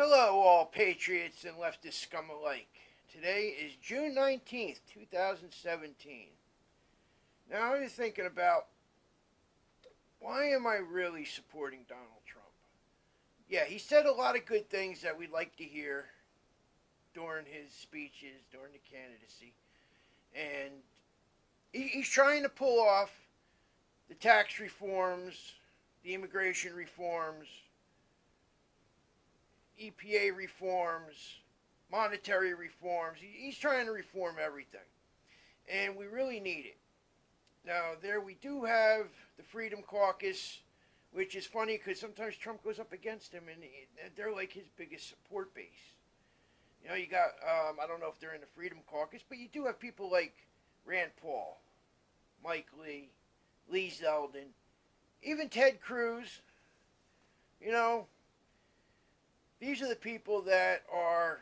Hello, all patriots and leftist scum alike. Today is June 19th, 2017. Now, I'm thinking about why am I really supporting Donald Trump? Yeah, he said a lot of good things that we'd like to hear during his speeches, during the candidacy. And he's trying to pull off the tax reforms, the immigration reforms, EPA reforms, monetary reforms. He's trying to reform everything. And we really need it. Now, there we do have the Freedom Caucus, which is funny because sometimes Trump goes up against him and they're like his biggest support base. You know, you got, I don't know if they're in the Freedom Caucus, but you do have people like Rand Paul, Mike Lee, Lee Zeldin, even Ted Cruz. You know, these are the people that are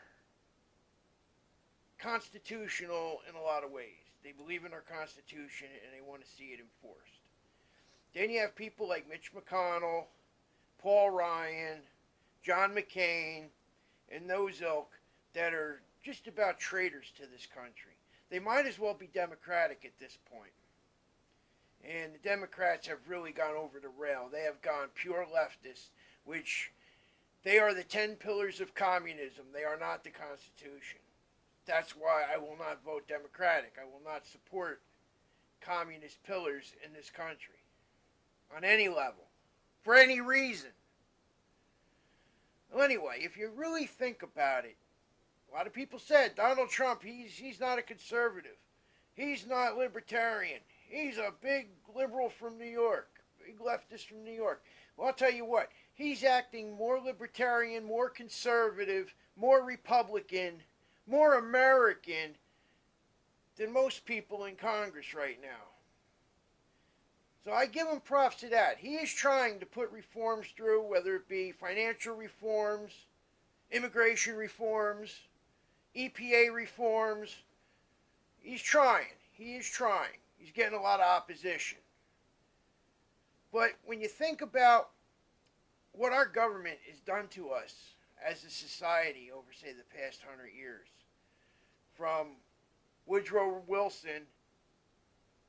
constitutional in a lot of ways. They believe in our Constitution and they want to see it enforced. Then you have people like Mitch McConnell, Paul Ryan, John McCain, and those ilk that are just about traitors to this country. They might as well be Democratic at this point. And the Democrats have really gone over the rail. They have gone pure leftist, which they are the 10 pillars of communism. They are not the Constitution. That's why I will not vote Democratic. I will not support communist pillars in this country on any level, for any reason. Well, anyway, if you really think about it, a lot of people said Donald Trump, he's not a conservative. He's not libertarian. He's a big liberal from New York, big leftist from New York. Well, I'll tell you what, he's acting more libertarian, more conservative, more Republican, more American than most people in Congress right now. So I give him props to that. He is trying to put reforms through, whether it be financial reforms, immigration reforms, EPA reforms. He's trying. He is trying. He's getting a lot of opposition. But when you think about what our government has done to us as a society over, say, the past 100 years, from Woodrow Wilson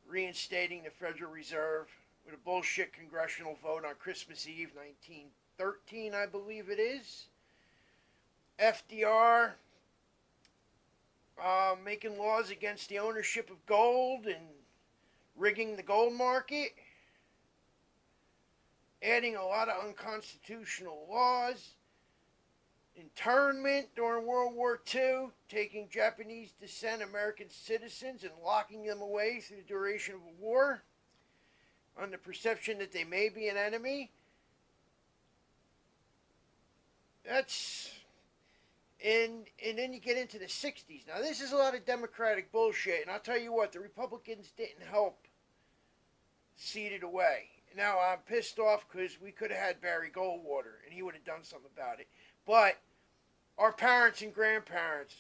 reinstating the Federal Reserve with a bullshit congressional vote on Christmas Eve, 1913, I believe it is. FDR making laws against the ownership of gold and rigging the gold market, adding a lot of unconstitutional laws, internment during World War II, taking Japanese descent American citizens and locking them away through the duration of a war on the perception that they may be an enemy. And then you get into the 60s. Now, this is a lot of Democratic bullshit, and I'll tell you what, the Republicans didn't help seed it away. Now, I'm pissed off because we could have had Barry Goldwater, and he would have done something about it. But our parents and grandparents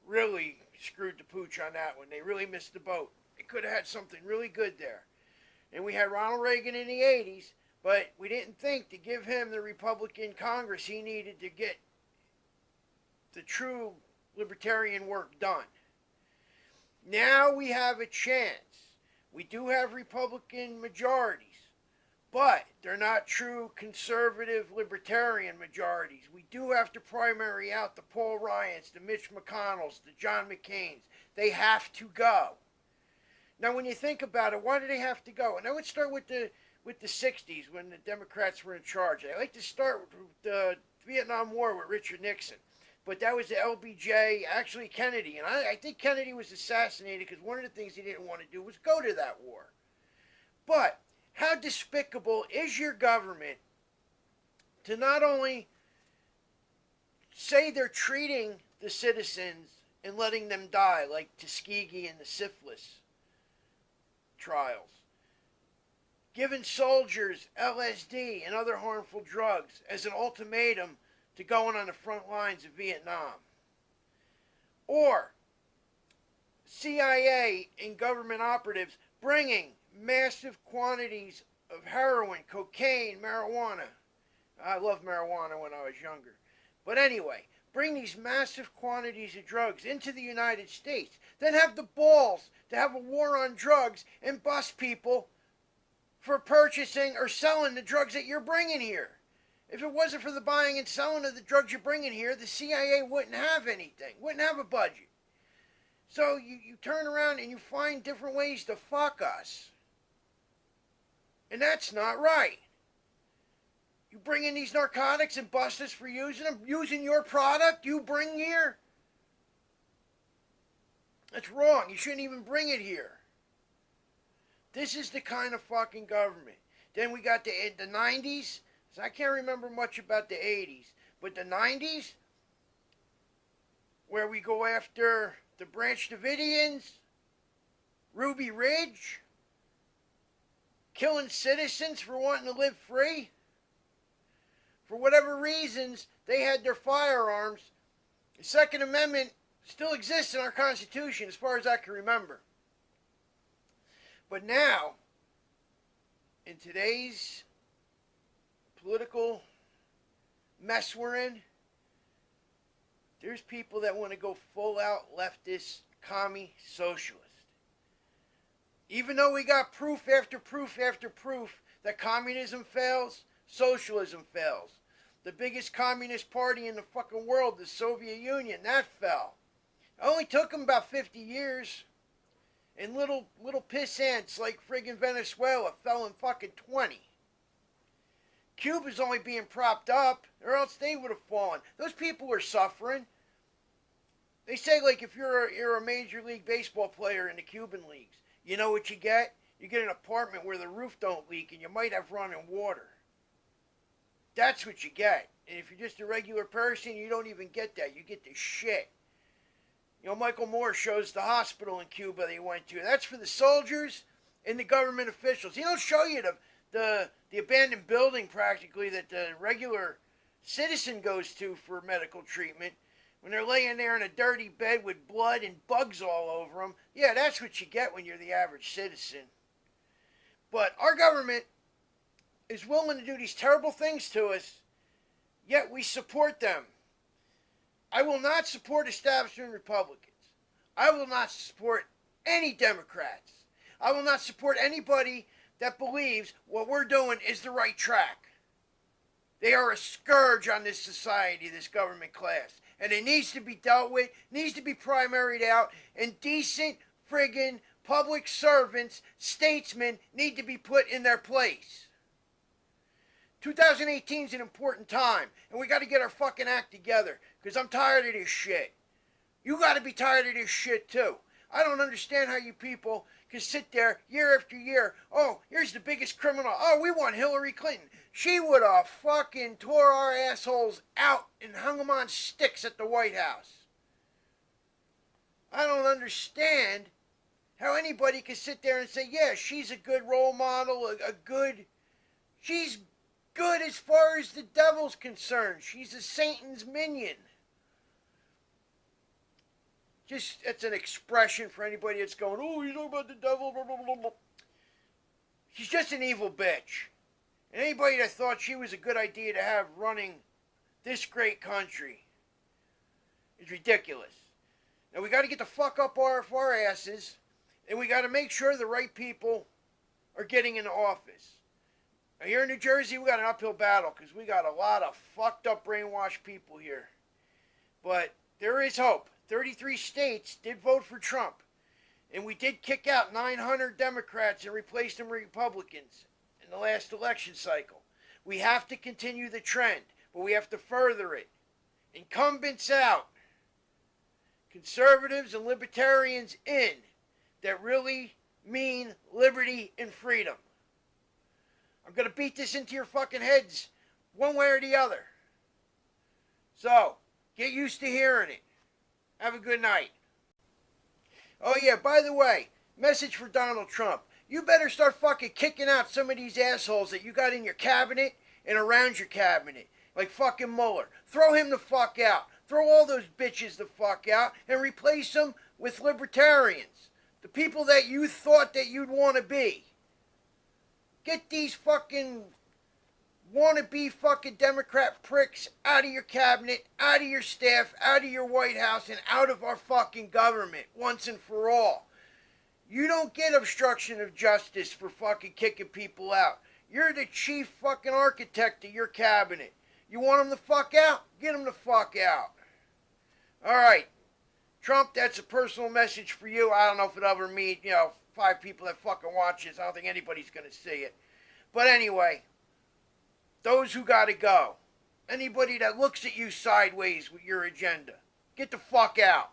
really screwed the pooch on that one. They really missed the boat. They could have had something really good there. And we had Ronald Reagan in the 80s, but we didn't think to give him the Republican Congress he needed to get the true libertarian work done. Now we have a chance. We do have Republican majorities, but they're not true conservative libertarian majorities. We do have to primary out the Paul Ryans, the Mitch McConnells, the John McCains. They have to go. Now, when you think about it, why do they have to go? And I would start with the 60s when the Democrats were in charge. I like to start with the Vietnam War with Richard Nixon. But that was the LBJ, actually Kennedy. And I think Kennedy was assassinated because one of the things he didn't want to do was go to that war. But how despicable is your government to not only say they're treating the citizens and letting them die, like Tuskegee and the syphilis trials, giving soldiers LSD and other harmful drugs as an ultimatum to going on the front lines of Vietnam, or CIA and government operatives bringing massive quantities of heroin, cocaine, marijuana. I loved marijuana when I was younger. But anyway, bring these massive quantities of drugs into the United States, then have the balls to have a war on drugs and bust people for purchasing or selling the drugs that you're bringing here. If it wasn't for the buying and selling of the drugs you're bringing here, the CIA wouldn't have anything, wouldn't have a budget. So you turn around and you find different ways to fuck us. And that's not right. You bring in these narcotics and bust us for using them, using your product you bring here. That's wrong. You shouldn't even bring it here. This is the kind of fucking government. Then we got the 90s. So I can't remember much about the 80s. But the 90s, where we go after the Branch Davidians, Ruby Ridge, killing citizens for wanting to live free. For whatever reasons, they had their firearms. The Second Amendment still exists in our Constitution as far as I can remember. But now, in today's political mess we're in, there's people that want to go full out leftist, commie, socialist. Even though we got proof after proof after proof that communism fails, socialism fails. The biggest communist party in the fucking world, the Soviet Union, that fell. It only took them about 50 years. And little piss ants like friggin' Venezuela fell in fucking 20. Cuba's only being propped up, or else they would have fallen. Those people are suffering. They say, like, if you're a Major League Baseball player in the Cuban leagues, you know what you get? You get an apartment where the roof don't leak and you might have running water. That's what you get. And if you're just a regular person, you don't even get that. You get the shit. You know, Michael Moore shows the hospital in Cuba they went to. That's for the soldiers and the government officials. He don't show you the abandoned building practically that the regular citizen goes to for medical treatment. When they're laying there in a dirty bed with blood and bugs all over them. Yeah, that's what you get when you're the average citizen. But our government is willing to do these terrible things to us, yet we support them. I will not support establishment Republicans. I will not support any Democrats. I will not support anybody that believes what we're doing is the right track. They are a scourge on this society, this government class. And it needs to be dealt with, needs to be primaried out, and decent friggin' public servants, statesmen, need to be put in their place. 2018 is an important time, and we got to get our fucking act together, because I'm tired of this shit. You got to be tired of this shit too. I don't understand how you people can sit there year after year. Oh, here's the biggest criminal. Oh, we want Hillary Clinton. She would have fucking tore our assholes out and hung them on sticks at the White House. I don't understand how anybody can sit there and say, yeah, she's a good role model, she's good as far as the devil's concerned. She's a Satan's minion. Just, it's an expression for anybody that's going, oh, you know about the devil, blah, blah, blah, blah. She's just an evil bitch. And anybody that thought she was a good idea to have running this great country is ridiculous. Now we got to get the fuck up our asses, and we got to make sure the right people are getting into office. Now here in New Jersey, we got an uphill battle because we got a lot of fucked up brainwashed people here. But there is hope. 33 states did vote for Trump. And we did kick out 900 Democrats and replace them with Republicans in the last election cycle. We have to continue the trend, but we have to further it. Incumbents out. Conservatives and libertarians in that really mean liberty and freedom. I'm going to beat this into your fucking heads one way or the other. So, get used to hearing it. Have a good night. Oh yeah, by the way, message for Donald Trump. You better start fucking kicking out some of these assholes that you got in your cabinet and around your cabinet. Like fucking Mueller. Throw him the fuck out. Throw all those bitches the fuck out and replace them with libertarians. The people that you thought that you'd want to be. Get these fucking wannabe fucking Democrat pricks out of your cabinet, out of your staff, out of your White House, and out of our fucking government once and for all. You don't get obstruction of justice for fucking kicking people out. You're the chief fucking architect of your cabinet. You want them the fuck out? Get them the fuck out. Alright. Trump, that's a personal message for you. I don't know if it'll ever meet, 5 people that fucking watch this. I don't think anybody's going to see it. But anyway, those who got to go. Anybody that looks at you sideways with your agenda, get the fuck out.